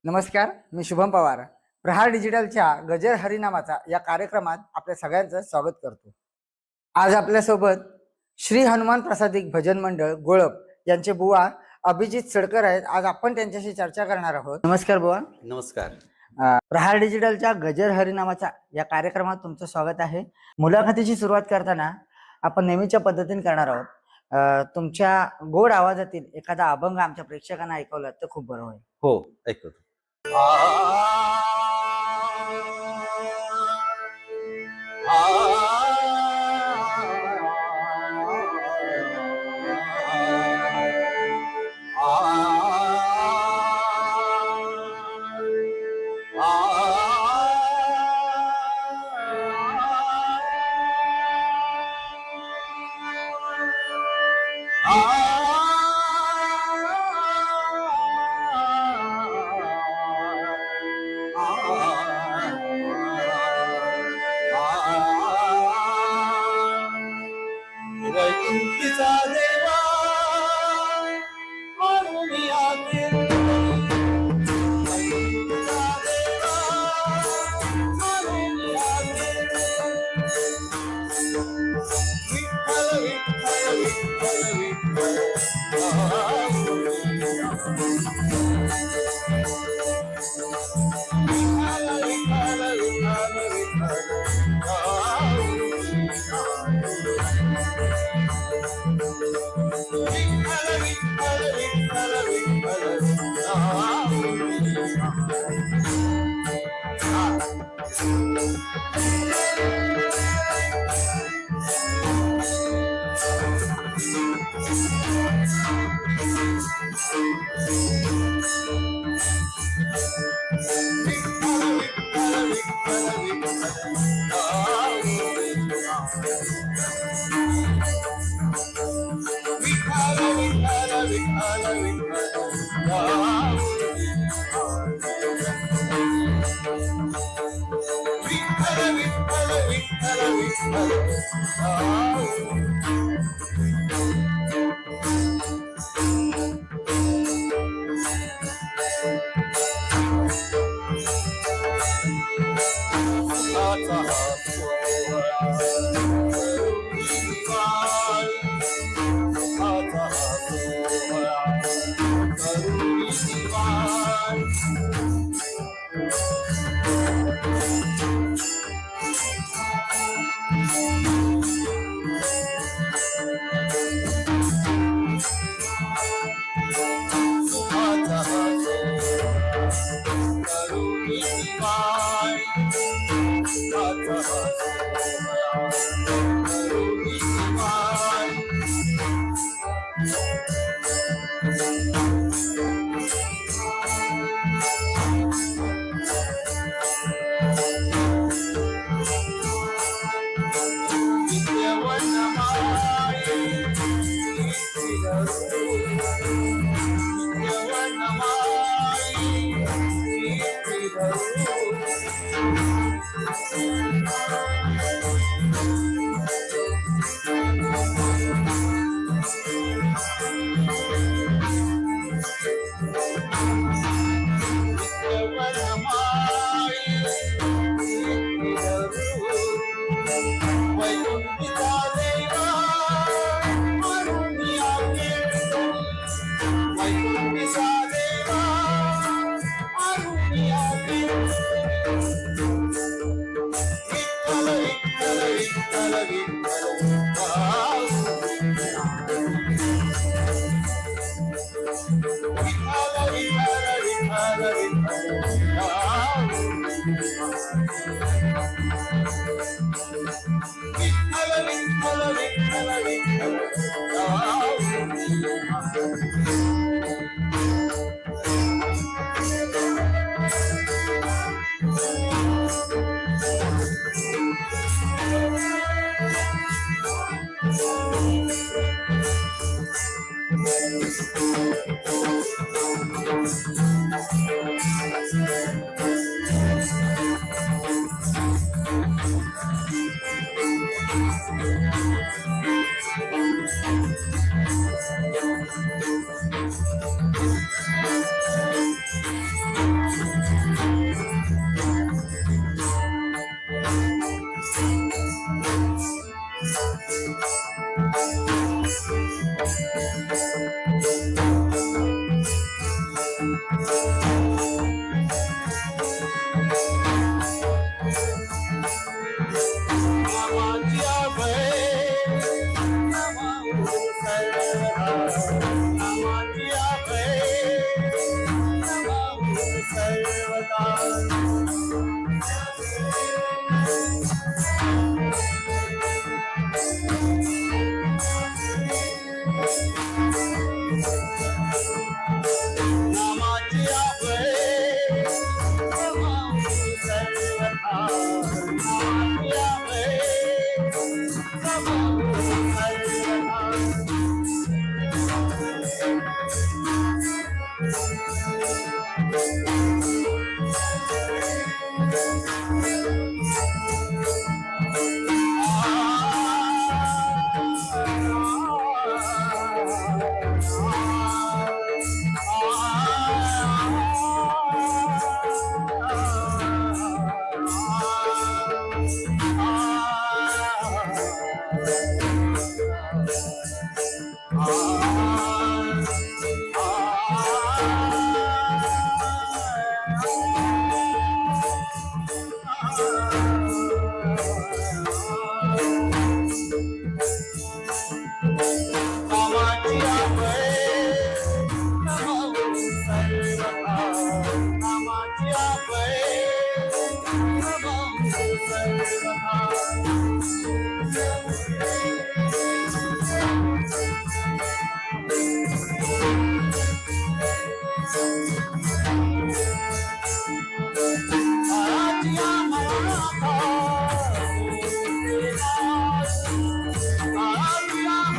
नमस्कार, मी शुभम पवार. प्रहार डिजिटलच्या गजर हरिनामाचा या कार्यक्रमात आपल्या सगळ्यांचं स्वागत करतो. आज आपल्यासोबत श्री हनुमान प्रसादिक भजन मंडळ गोळप यांचे बुवा अभिजित सडकर आहेत. आज आपण त्यांच्याशी चर्चा करणार आहोत. नमस्कार बुवा. नमस्कार. प्रहार डिजिटलच्या गजर हरिनामाचा या कार्यक्रमात तुमचं स्वागत आहे. मुलाखतीची सुरुवात करताना आपण नेहमीच्या पद्धतीने करणार आहोत. तुमच्या गोड आवाजातील एखादा अभंग आमच्या प्रेक्षकांना ऐकवला तर खूप बरं होईल. हो, ऐकतो. वैकुंठीचा देवा म्हणून याते, वैकुंठीचा देवा म्हणून याते. विठ्ठल विठ्ठल विठ्ठल सर्वदा नामाची अभय नमामि सर्वदा नामाची अभय नमामि सर्वदा नामाची अभय नमामि सर्वदा नामाची अभय नमामि सर्वदा नामाची अभय नमामि सर्वदा आजिया माता आजिया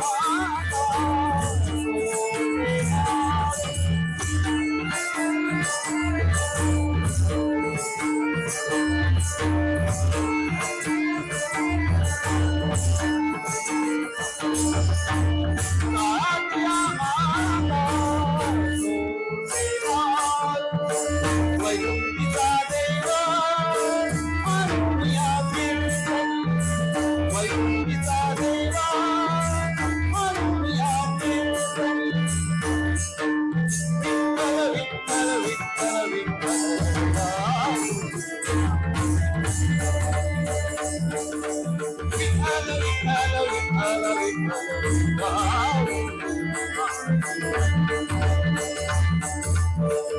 वैकुंठीचा देव अनुया कीर्तन वैकुंठीचा देव अनुया कीर्तन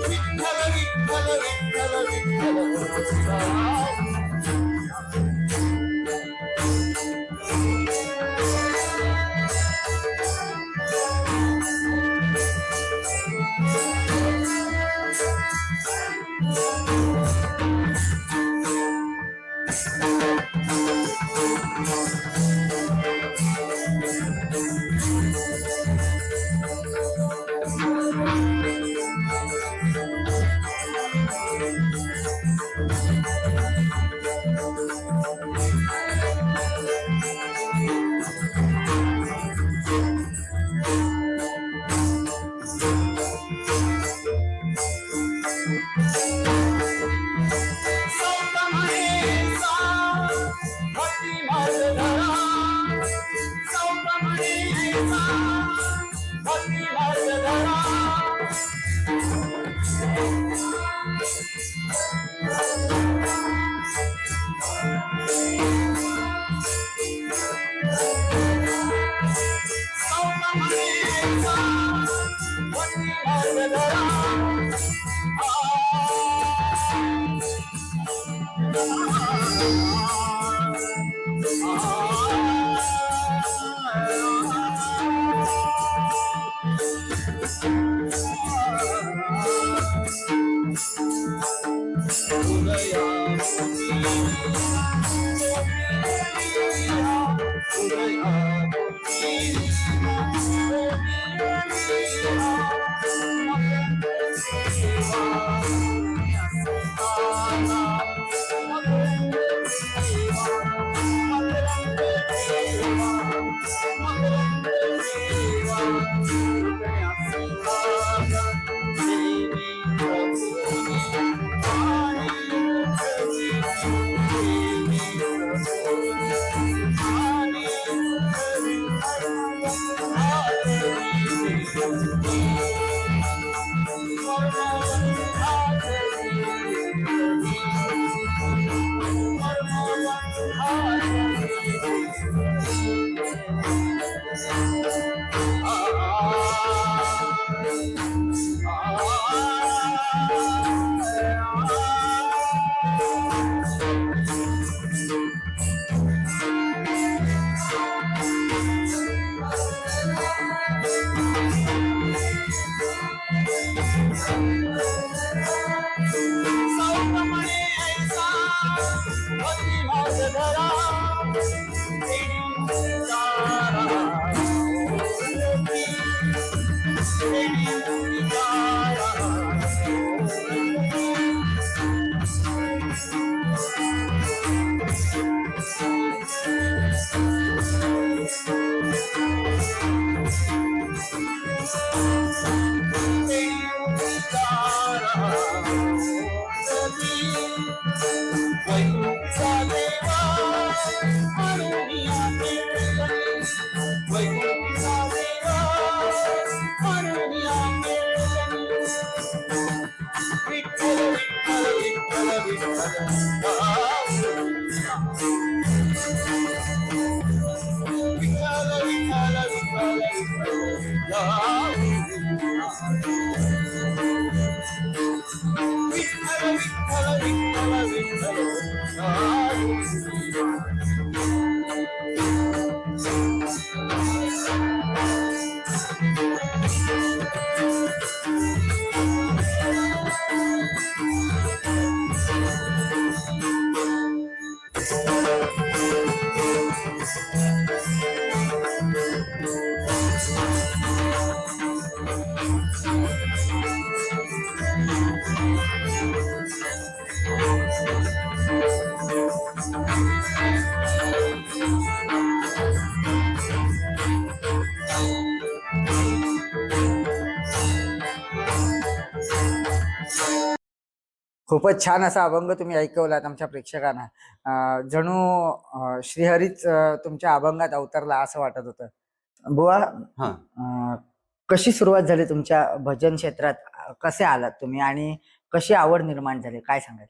विठ्ठल विठ्ठल विठ्ठल विठ्ठल विठ्ठल सावप्रमाणे ऐसा भक्ती मार्ग धरा देणी तारा देणी तारा खूपच छान असा अभंग तुम्ही ऐकवलात आमच्या प्रेक्षकांना. जणू श्रीहरीच तुमच्या अभंगात अवतरला असं वाटत होतं. बुवा, हा कशी सुरुवात झाली तुमच्या भजन क्षेत्रात? कसे आलात तुम्ही आणि कशी आवड निर्माण झाली, काय सांगाल?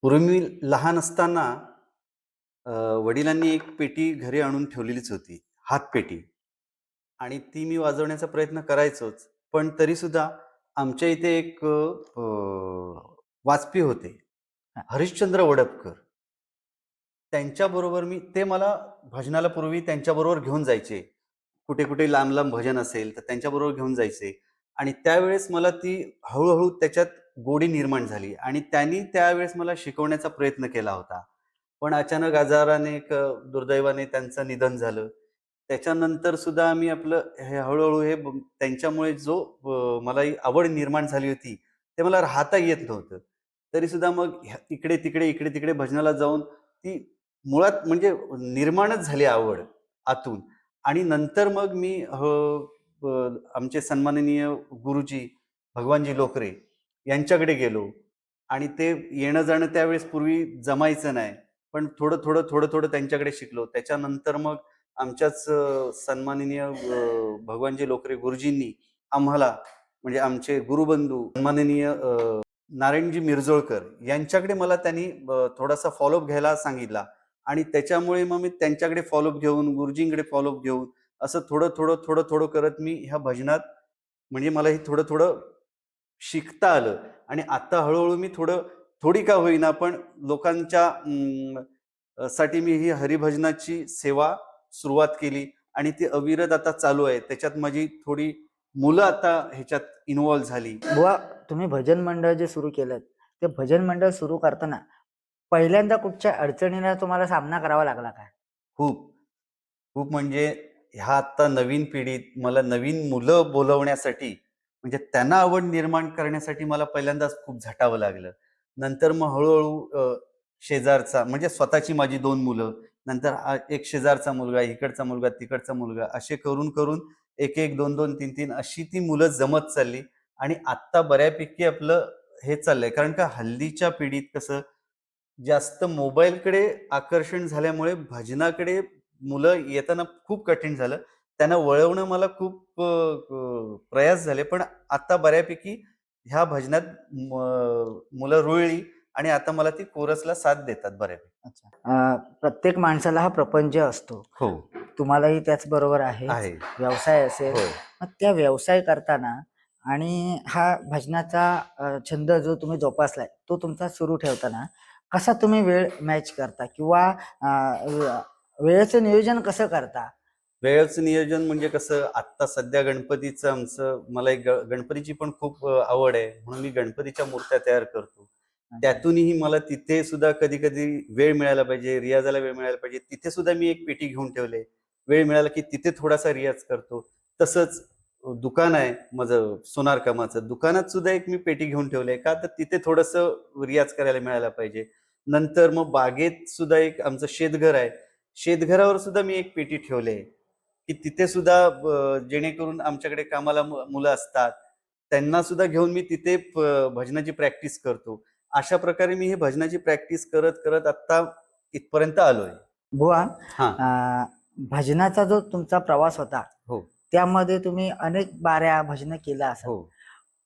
पूर्वी मी लहान असताना वडिलांनी एक पेटी घरी आणून ठेवलेलीच होती, हातपेटी, आणि ती मी वाजवण्याचा प्रयत्न करायचोच. पण तरी सुद्धा आमच्या इथे एक वाजपी होते, हा. हरिश्चंद्र वडपकर. त्यांच्याबरोबर ते मला भजनाला पूर्वी त्यांच्याबरोबर घेऊन जायचे. कुठे कुठे लांब लांब भजन असेल तर त्यांच्याबरोबर घेऊन जायचे. आणि त्यावेळेस मला ती हळूहळू त्याच्यात गोडी निर्माण झाली आणि त्यांनी त्यावेळेस मला शिकवण्याचा प्रयत्न केला होता. पण अचानक आजाराने दुर्दैवाने त्यांचं निधन झालं. त्याच्यानंतर सुद्धा आम्ही आपलं हे हळूहळू त्यांच्यामुळे जो मला ही आवड निर्माण झाली होती ते मला राहता येत नव्हतं. तरी सुद्धा मग इकडे तिकडे भजनाला जाऊन ती मुळात म्हणजे निर्माणच झाली आवड आतून. आणि नंतर मग मी आमचे सन्माननीय गुरुजी भगवानजी लोकरे यांच्याकडे गेलो आणि ते येणं जाणं त्यावेळेस पूर्वी जमायचं नाही, पण थोडं त्यांच्याकडे शिकलो. त्याच्यानंतर मग आमच्याच सन्माननीय भगवानजी लोकरे गुरुजींनी आम्हाला, म्हणजे आमचे गुरुबंधू सन्माननीय नारायणजी मिरजोळकर यांच्याकडे मला त्यांनी थोडासा फॉलोअप घ्यायला सांगितला. आणि त्याच्यामुळे मग मी त्यांच्याकडे फॉलोअप घेऊन, गुरुजींकडे फॉलोअप घेऊन असं थोडं करत मी ह्या भजनात म्हणजे मला हे थोडं शिकता आलं. आणि आता हळूहळू मी थोडी का होईना पण लोकांच्या साठी मी ही हरिभजनाची सेवा सुरुवात केली आणि ती अविरत आता चालू आहे. त्याच्यात माझी थोडी मुलं आता ह्याच्यात इन्व्हॉल्व झाली. बुवा, तुम्ही भजन मंडळ जे सुरू केलं, ते भजन मंडळ सुरू करताना पहिल्यांदा कुठच्या अडचणीला तुम्हाला सामना करावा लागला का? खूप म्हणजे ह्या आता नवीन पिढीत मला नवीन मुलं बोलवण्यासाठी, म्हणजे त्यांना आवड निर्माण करण्यासाठी मला पहिल्यांदाच खूप झटावं लागलं. नंतर मग हळूहळू शेजारचा, म्हणजे स्वतःची माझी 2 मुलं, नंतर एक शेजारचा मुलगा, इकडचा मुलगा, तिकडचा मुलगा, असे करून एक 2 3 अशी ती मुलं जमत चालली. आणि आत्ता बऱ्यापैकी आपलं हे चाललंय. कारण का हल्लीच्या पिढीत कसं जास्त मोबाईलकडे आकर्षण झाल्यामुळे भजनाकडे मुलं येताना खूप कठीण झालं. त्यांना वळवणं मला खूप प्रयास झाले. पण आता बऱ्यापैकी ह्या भजनात मुलं रुळली आणि आता मला ती कोरसला साथ देतात बऱ्यापैकी. अच्छा. प्रत्येक माणसाला हा प्रपंच असतो. हो, तुम्हालाही त्याच बरोबर आहे. व्यवसाय असेल, हो. मग त्या व्यवसाय करताना आणि हा भजनाचा छंद जो तुम्ही जोपासलाय तो तुमचा सुरू ठेवताना कसा तुम्ही वेळ मॅच करता किंवा वेळेचं नियोजन कसं करता? वेळेचं नियोजन म्हणजे कसं, आत्ता सध्या गणपतीचं आमचं, मला एक गणपतीची पण खूप आवड आहे, म्हणून मी गणपतीच्या मूर्त्या तयार करतो. त्यातूनही मला तिथे सुद्धा कधी कधी वेळ मिळायला पाहिजे, रियाजाला वेळ मिळायला पाहिजे, तिथे सुद्धा मी एक पेटी घेऊन ठेवले. वेळ मिळाला की तिथे थोडासा रियाज करतो. तसंच दुकान आहे माझं सोनार कामाचं, दुकानात सुद्धा एक मी पेटी घेऊन ठेवलंय, का तर तिथे थोडंसं रियाज करायला मिळायला पाहिजे. नंतर मग बागेत सुद्धा एक आमचं शेतघर आहे, शेतघरावर सुद्धा मी एक पेटी ठेवले, की तिथे सुद्धा जेणेकरून आमच्याकडे कामाला मुलं असतात, त्यांना सुद्धा घेऊन मी तिथे भजनाची प्रॅक्टिस करतो. अशा प्रकारे मी हे भजनाची प्रॅक्टिस करत करत आता इथपर्यंत आलोय. बुवा, हा. भजनाचा जो तुमचा प्रवास होता हो. त्यामध्ये तुम्ही अनेक बाऱ्या भजन केलं असेल, हो.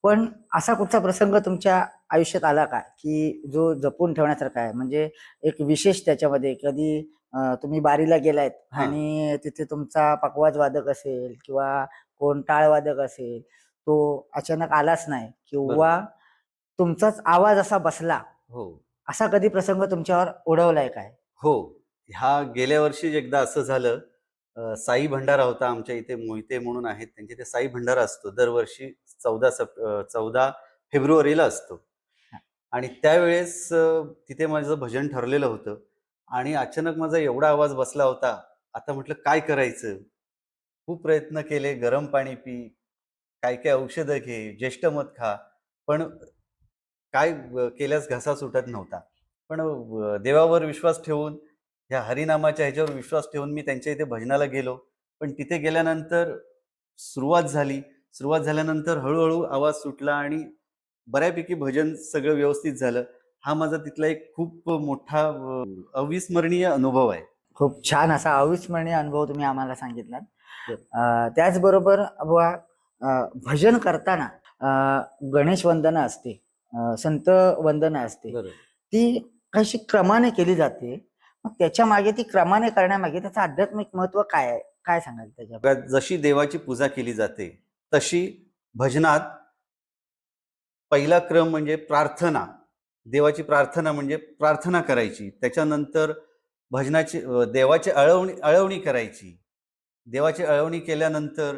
पण असा कुठचा प्रसंग तुमच्या आयुष्यात आला का की जो जपून ठेवण्यासारखा आहे? म्हणजे एक विशेष त्याच्यामध्ये कधी तुम्ही बारीला गेलायत हा. आणि तिथे तुमचा पकवाज वादक असेल किंवा कोण टाळ वादक असेल, तो अचानक आलाच नाही किंवा तुमचाच आवाज असा बसला, हो. असा कधी प्रसंग तुमच्यावर ओढवलाय काय? हो. ह्या गेल्या वर्षीच एकदा असं झालं. साई भंडारा होता आमच्या इथे, मोहिते म्हणून आहेत, त्यांच्या इथे साई भंडारा असतो दरवर्षी 14 फेब्रुवारीला असतो. आणि त्यावेळेस तिथे माझं भजन ठरलेलं होतं आणि अचानक माझा एवढा आवाज बसला होता. आता म्हटलं काय करायचं? खूप प्रयत्न केले, गरम पाणी पी, काय काय औषधं घे, ज्येष्ठमध खा, पण काय केल्यास घसा सुटत नव्हता. पण देवावर विश्वास ठेवून, ह्या हरिनामाच्या ह्याच्यावर विश्वास ठेवून मी त्यांच्या इथे भजनाला गेलो. पण तिथे गेल्यानंतर सुरुवात झाली. सुरुवात झाल्यानंतर हळूहळू आवाज सुटला आणि बऱ्यापैकी भजन सगळं व्यवस्थित झालं. हा माझा तिथला एक खूप मोठा अविस्मरणीय अनुभव आहे. खूप छान असा अविस्मरणीय अनुभव तुम्ही आम्हाला सांगितलात. बरं. त्याचबरोबर बुवा, भजन करताना गणेश वंदना असते, संत वंदना असते, बरोबर. ती कशी क्रमाने केली जाते. मग त्याच्या मागे ती क्रमाने करण्यामागे त्याचं आध्यात्मिक महत्व काय आहे? काय सांगाल त्याच्या? बघा, जशी देवाची पूजा केली जाते तशी भजनात पहिला क्रम म्हणजे प्रार्थना. देवाची प्रार्थना म्हणजे प्रार्थना करायची. त्याच्यानंतर भजनाची देवाची अळवणी करायची. देवाची अळवणी केल्यानंतर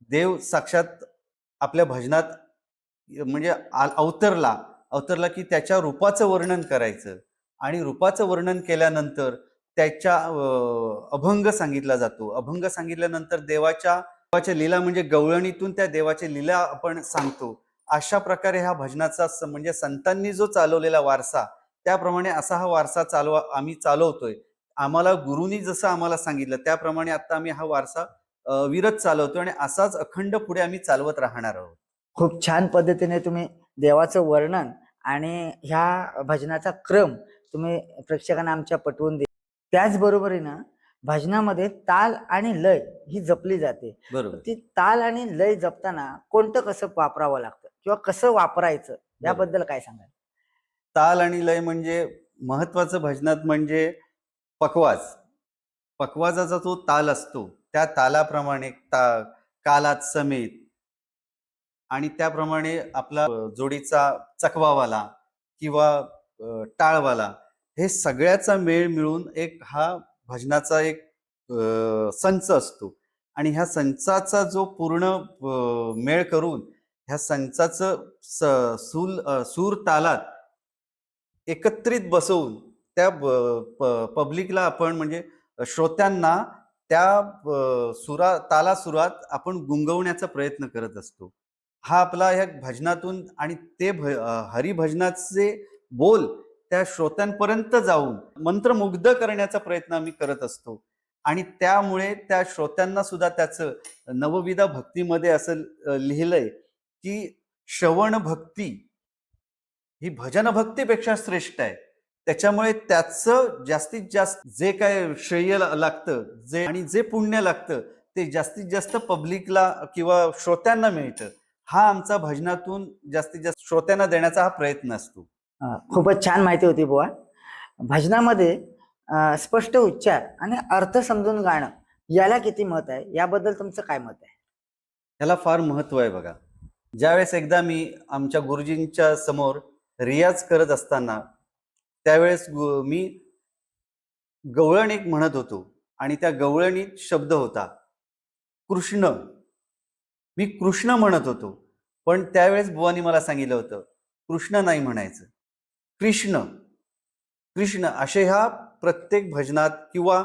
देव साक्षात आपल्या भजनात म्हणजे अवतरला की त्याच्या रूपाचं वर्णन करायचं आणि रूपाचं वर्णन केल्यानंतर त्याच्या अभंग सांगितला जातो. अभंग सांगितल्यानंतर देवाच्या लीला म्हणजे गवळणीतून त्या देवाच्या लीला आपण सांगतो. अशा प्रकारे हा भजनाचा म्हणजे संतांनी जो चालवलेला वारसा, त्याप्रमाणे असा हा वारसा आम्ही चालवतोय. आम्हाला गुरुनी जसं आम्हाला सांगितलं त्याप्रमाणे आता आम्ही हा वारसा विरत चालवतोय आणि असाच अखंड पुढे आम्ही चालवत राहणार आहोत. खूप छान पद्धतीने तुम्ही देवाचं वर्णन आणि ह्या भजनाचा क्रम तुम्ही प्रेक्षकांना आमच्या पटवून दिला. त्याचबरोबरीनं भजनामध्ये ताल आणि लय ही जपली जाते. बरोबर. ती ताल आणि लय जपताना कोणतं कसं वापरावं लागतं किंवा कसं वापरायचं याबद्दल काय सांगाल? ताल आणि लय म्हणजे महत्वाचं भजनात म्हणजे पकवाज. पकवाजाचा जो ताल असतो त्या तालाप्रमाणे कालात समेत आणि त्याप्रमाणे आपला जोडीचा चकवावाला किंवा टाळवाला, हे सगळ्याचा मेळ मिळून एक हा भजनाचा एक संच असतो आणि ह्या संचाचा जो पूर्ण मेळ करून ह्या संचाचं सूर तालात एकत्रित बसवून त्या पब्लिकला आपण म्हणजे श्रोत्यांना त्या तालासुरात आपण गुंगवण्याचा प्रयत्न करत असतो. हा आपला ह्या भजनातून आणि ते हरिभजनाचे बोल त्या श्रोत्यांपर्यंत जाऊन मंत्रमुग्ध करण्याचा प्रयत्न आम्ही करत असतो आणि त्यामुळे त्या श्रोत्यांना सुद्धा त्याचं नवविधा भक्तीमध्ये असं लिहिलंय की श्रवण भक्ती ही भजन भक्तीपेक्षा श्रेष्ठ आहे. त्याच्यामुळे त्याचं जास्तीत जास्त जे काय श्रेय लागतं आणि जे पुण्य लागतं ते जास्तीत जास्त पब्लिकला किंवा श्रोत्यांना मिळतं. हा आमचा भजनातून जास्तीत जास्त श्रोत्यांना देण्याचा हा प्रयत्न असतो. खूपच छान माहिती होती बुवा. भजनामध्ये स्पष्ट उच्चार आणि अर्थ समजून गाणं याला किती महत्व आहे, याबद्दल तुमचं काय मत आहे? याला फार महत्व आहे. बघा, ज्यावेळेस एकदा मी आमच्या गुरुजींच्या समोर रियाज करत असताना त्यावेळेस मी गवळण एक म्हणत होतो आणि त्या गवळणीत शब्द होता कृष्ण. मी कृष्ण म्हणत होतो, पण त्यावेळेस बुवानी मला सांगितलं होतं कृष्ण नाही म्हणायचं, कृष्ण. कृष्ण असे ह्या प्रत्येक भजनात किंवा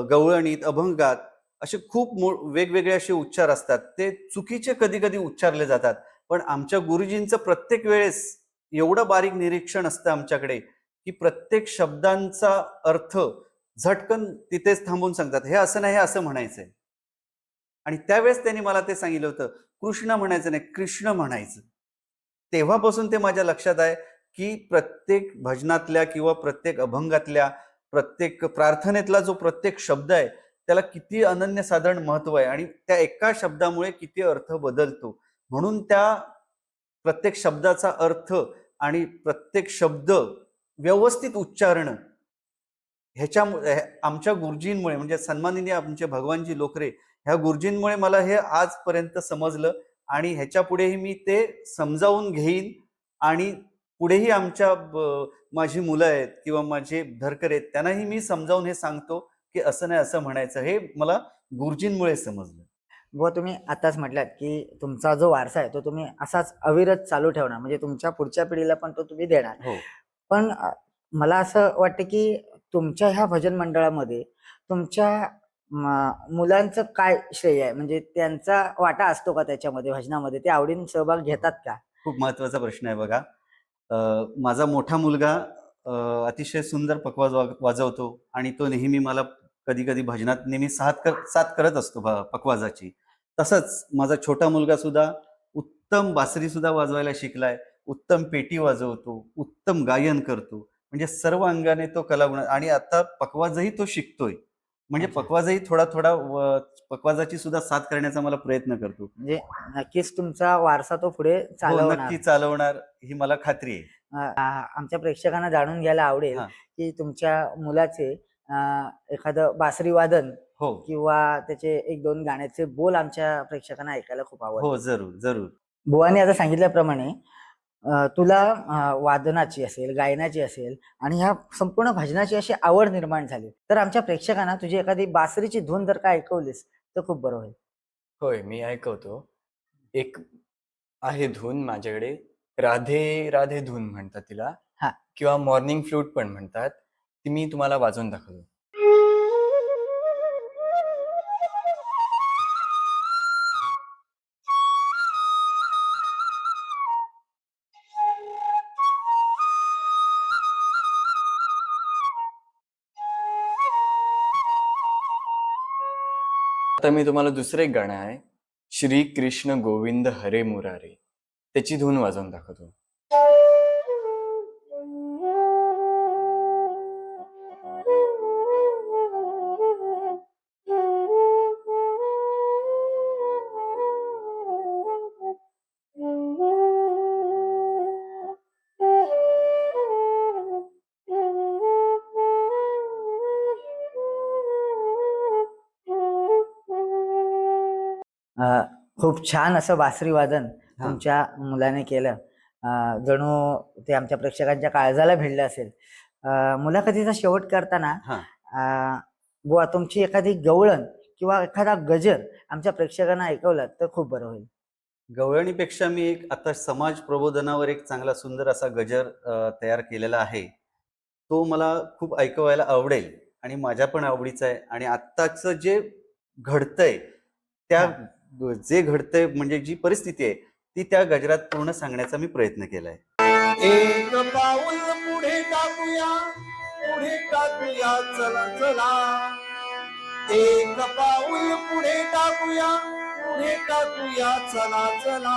गवळणीत, अभंगात असे खूप वेगवेगळे असे उच्चार असतात. ते चुकीचे कधी कधी उच्चारले जातात, पण आमच्या गुरुजींचं प्रत्येक वेळेस एवढं बारीक निरीक्षण असतं आमच्याकडे की प्रत्येक शब्दांचा अर्थ झटकन तिथेच थांबून सांगतात, हे असं नाही, हे असं म्हणायचंय. आणि त्यावेळेस त्यांनी मला ते सांगितलं होतं, कृष्ण म्हणायचं नाही, कृष्ण म्हणायचं. तेव्हापासून ते माझ्या लक्षात आहे की प्रत्येक भजनातल्या किंवा प्रत्येक अभंगातल्या, प्रत्येक प्रार्थनेतला जो प्रत्येक शब्द आहे त्याला किती अनन्यसाधारण महत्व आहे आणि त्या एका शब्दामुळे किती अर्थ बदलतो. म्हणून त्या प्रत्येक शब्दाचा अर्थ आणि प्रत्येक शब्द व्यवस्थित उच्चारण ह्याच्यामुळे आमच्या गुरुजींमुळे, म्हणजे सन्माननीय आमचे भगवानजी लोकरे ह्या गुरुजींमुळे मला हे आजपर्यंत समजलं आणि ह्याच्या पुढेही मी ते समजावून घेईन. आणि पुढेही आमच्या माझी मुलं आहेत किंवा माझे धरकर आहेत त्यांनाही मी समजावून हे सांगतो की असं नाही, असं म्हणायचं. हे मला गुरुजींमुळे समजलं. बुवा तुम्ही आताच म्हटलात की तुमचा जो वारसा आहे तो तुम्ही असाच अविरत चालू ठेवणार, म्हणजे तुमच्या पुढच्या पिढीला पण तो तुम्ही देणार. हो. पण मला असं वाटतं की तुमच्या ह्या भजन मंडळामध्ये तुमच्या मुलांचं काय श्रेय आहे, म्हणजे त्यांचा वाटा असतो का त्याच्यामध्ये, भजनामध्ये ते आवडीने सहभाग घेतात का? खूप महत्वाचा प्रश्न आहे बघा. माझा मोठा मुलगा अतिशय सुंदर पखवाज वाजवतो आणि तो नेहमी मला कधी कधी भजनात नेहमी साथ करत असतो पखवाजाची. तसंच माझा छोटा मुलगा सुद्धा उत्तम बासरी सुद्धा वाजवायला शिकलाय, उत्तम पेटी वाजवतो, उत्तम गायन करतो. म्हणजे सर्व अंगाने तो कलागुण, आणि आता पखवाजही तो शिकतोय. म्हणजे अच्छा. पखवाजही थोडा थोडा पखवाजाची सुद्धा साथ करण्याचा मला प्रयत्न करतो. म्हणजे नक्कीच तुमचा वारसा तो पुढे हो, चालवणार. नक्की चालवणार ही मला खात्री आहे. आमच्या प्रेक्षकांना जाणून घ्यायला आवडेल हा. की तुमच्या मुलाचे एखादं बासरी वादन हो किंवा त्याचे एक दोन गाण्याचे बोल आमच्या प्रेक्षकांना ऐकायला खूप आवडतं. हो, जरूर जरूर. बुवानी आता सांगितल्याप्रमाणे तुला वादनाची असेल, गायनाची असेल आणि ह्या संपूर्ण भजनाची अशी आवड निर्माण झाली, तर आमच्या प्रेक्षकांना तुझी एखादी बासरीची धून जर का ऐकवलीस तर खूप बरं होईल. होय, मी ऐकवतो. एक आहे धून माझ्याकडे, राधे राधे धून म्हणतात तिला, हा. किंवा मॉर्निंग फ्लूट पण म्हणतात. ती मी तुम्हाला वाजवून दाखवतो. आता मी तुम्हाला दुसरं एक गाणं आहे, श्री कृष्ण गोविंद हरे मुरारे, त्याची धून वाजवून दाखवतो. खूप छान असं बासरी वादन हा. तुमच्या मुलाने केलं. जणू ते आमच्या प्रेक्षकांच्या काळजाला भिडलं असेल. मुलाखतीचा शेवट करताना हा. बुवा तुमची एखादी गवळण किंवा एखादा गजर आमच्या प्रेक्षकांना ऐकवलं तर खूप बरं होईल. गवळणीपेक्षा मी एक आता समाज प्रबोधनावर एक चांगला सुंदर असा गजर तयार केलेला आहे. तो मला खूप ऐकवायला आवडेल आणि माझ्या पण आवडीचा आहे. आणि आत्ताचं जे घडतंय त्या जे घडतंय म्हणजे जी परिस्थिती आहे ती त्या गजरात पूर्ण सांगण्याचा मी प्रयत्न केलाय. एक पाऊल पुढे टाकूया चला चला. एक पाऊल पुढे टाकूया चला चला.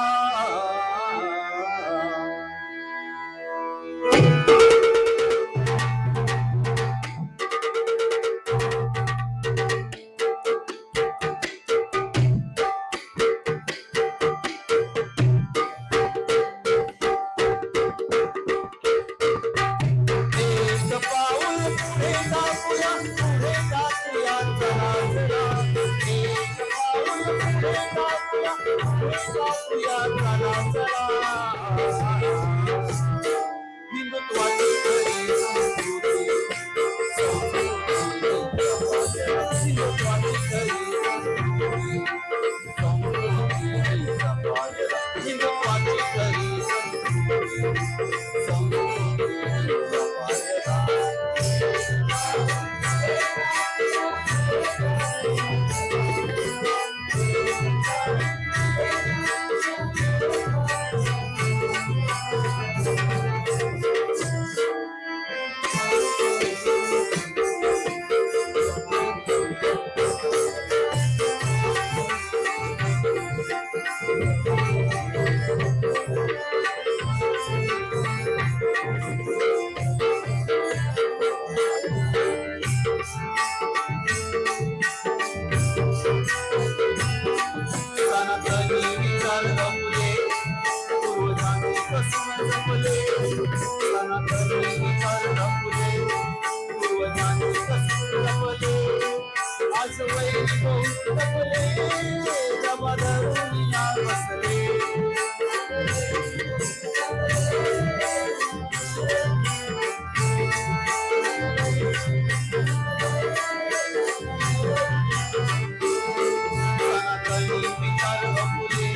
विचार जपले पूर्वजांनी कसून जपले सनातनी विचार जपले पूर्वजांनी कसून जपले आज वैदिक जपले जमा धरून या बसले सनातनी विचार जपले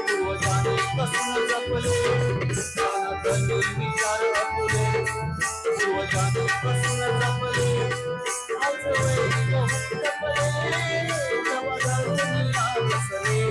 पूर्वजांनी कसून जपले सनातनी विचार जपले पूर्वजांनी कसून जपले आज वैदिक जपले जमा धरून या बसले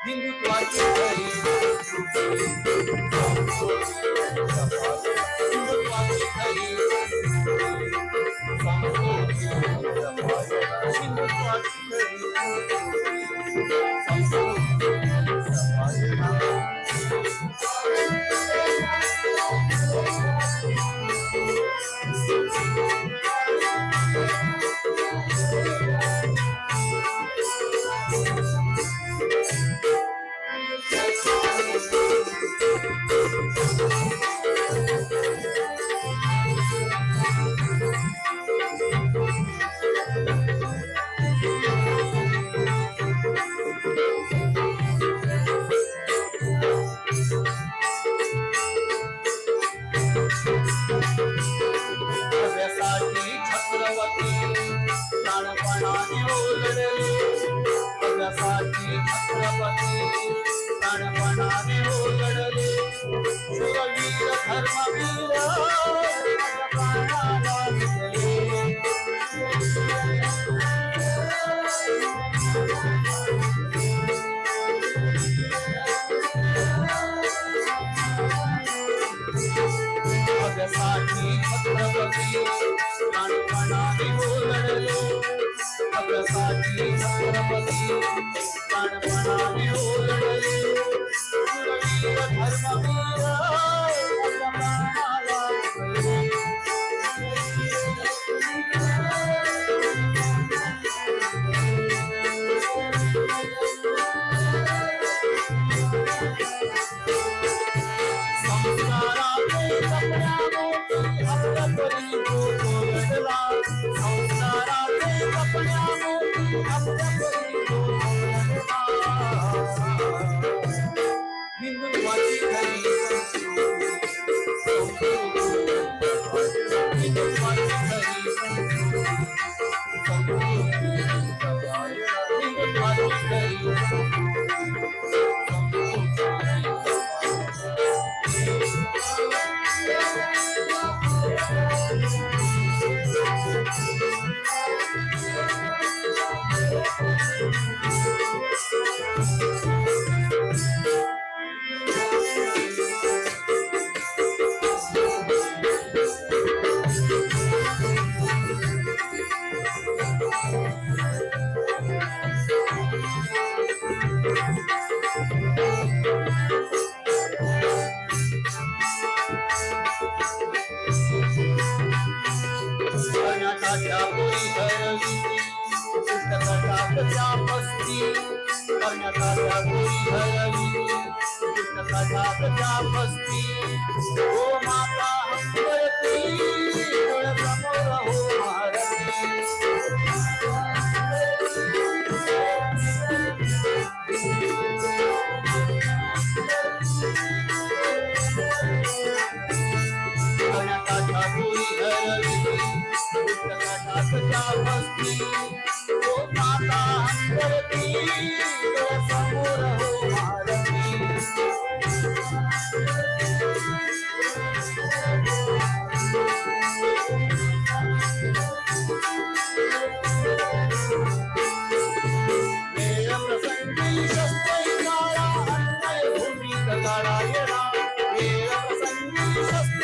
हिंदुत्वाची खरी हिंदुत्वाची खरी भव्यासाठी छत्रपती प्राणपणाने ओलडले भव्यासाठी छत्रपती प्राणपणाने ओलडले शूरवीर धर्मवीर प्राणाला दिले भव्यासाठी छत्रपती प्राणपणाने ओलडले भव्यासाठी छत्रपती प्राणपणाने ओलडले शूरवीर धर्मवीर आपल्या प्राणाला दिले संस्काराचे कपड्यामोती आपल्या परी तो ओलडला संस्काराचे कपड्यामोती आपल्या परी तो ओलडला हिंदुत्वाची खरी हिंदुत्वाची खरी हिंदुत्वाची खरी करण्याच्या पोरी हरवी पुस्तकाच्या पस्ती करण्याच्या पोरी हरवी पुस्तकाच्या पस्ती हो माता हंबरती डोळ्यासमोर हो महारती करण्याच्या पोरी हरवी पुस्तकाच्या पस्ती हो माता हंबरती डोळ्यासमोर हो महारती वेळप्रसंगी शस्त्रै काळा अन्नय भूमी गगाळा येणा वेळप्रसंगी शस्त्रै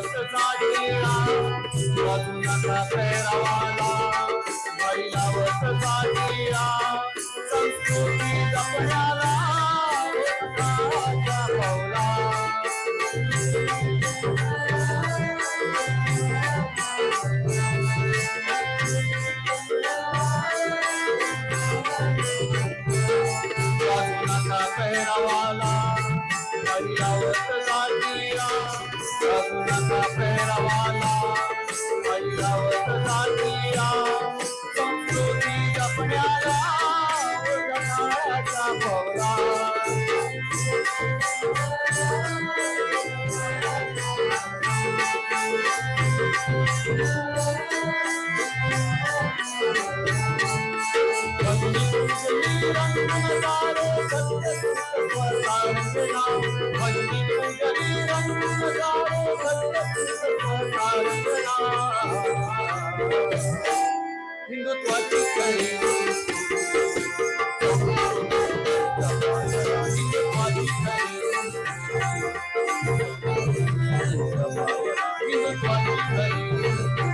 महिलावत जातीला वाजू नका पेरावाला महिलावत जातीला संस्कृती जपण्याला ओळखाच्या पावला वाजू नका पेरावाला महिलावत जातीला वाजू नका पेरावाला महिलावत जातीला संस्कृती जपण्याला ओळखाच्या पावला हिंदुत्वाची खरी हिंदुत्वाची खरी हिंदुत्वाची खरी